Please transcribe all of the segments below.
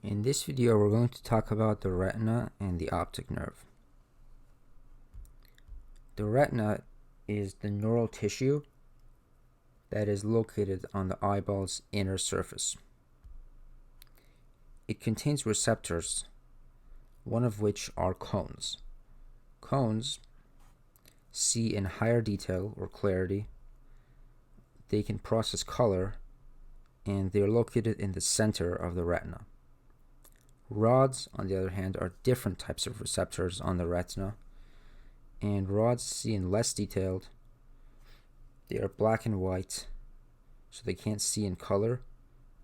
In this video, we're going to talk about the retina and the optic nerve. The retina is the neural tissue that is located on the eyeball's inner surface. It contains receptors, one of which are cones. Cones see in higher detail or clarity. They can process color, and they are located in the center of the retina. Rods, on the other hand, are different types of receptors on the retina, and rods see in less detailed. They are black and white, so they can't see in color,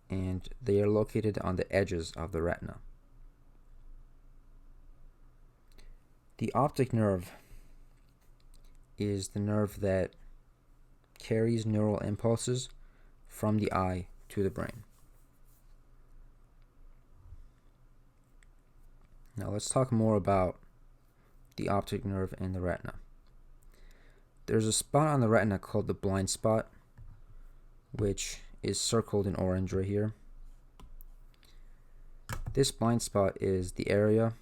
and they are located on the edges of the retina. The optic nerve is the nerve that carries neural impulses from the eye to the brain. Now let's talk more about the optic nerve and the retina. There's a spot on the retina called the blind spot, which is circled in orange right here. This blind spot is the area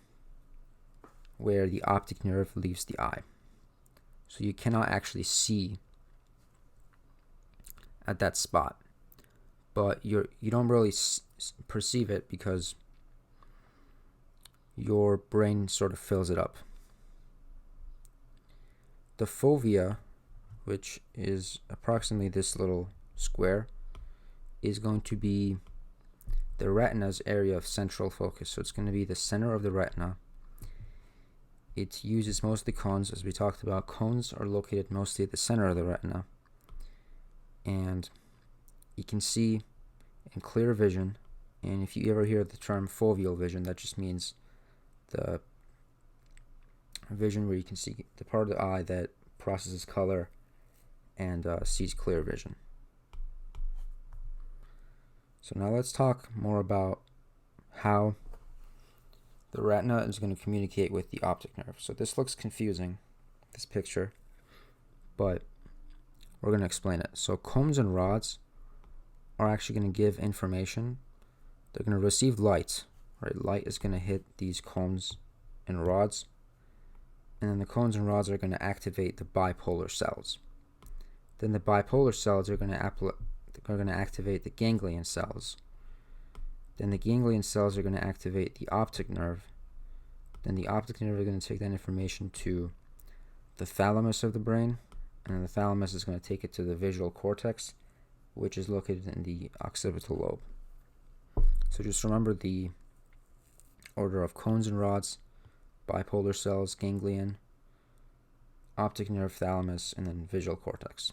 where the optic nerve leaves the eye. So you cannot actually see at that spot, but you don't really perceive it because your brain sort of fills it up. The fovea, which is approximately this little square, is going to be the retina's area of central focus. So it's going to be the center of the retina. It uses mostly cones, as we talked about. Cones are located mostly at the center of the retina, and you can see in clear vision. And if you ever hear the term foveal vision, that just means the vision where you can see the part of the eye that processes color and sees clear vision. So now let's talk more about how the retina is going to communicate with the optic nerve. So this looks confusing, this picture, but we're going to explain it. So cones and rods are actually going to give information. They're going to receive light. Right? Light is going to hit these cones and rods, and then the cones and rods are going to activate the bipolar cells. Then the bipolar cells are going to activate the ganglion cells. Then the ganglion cells are going to activate the optic nerve. Then the optic nerve is going to take that information to the thalamus of the brain, and then the thalamus is going to take it to the visual cortex, which is located in the occipital lobe. So just remember the order of cones and rods: bipolar cells, ganglion, optic nerve, thalamus, and then visual cortex.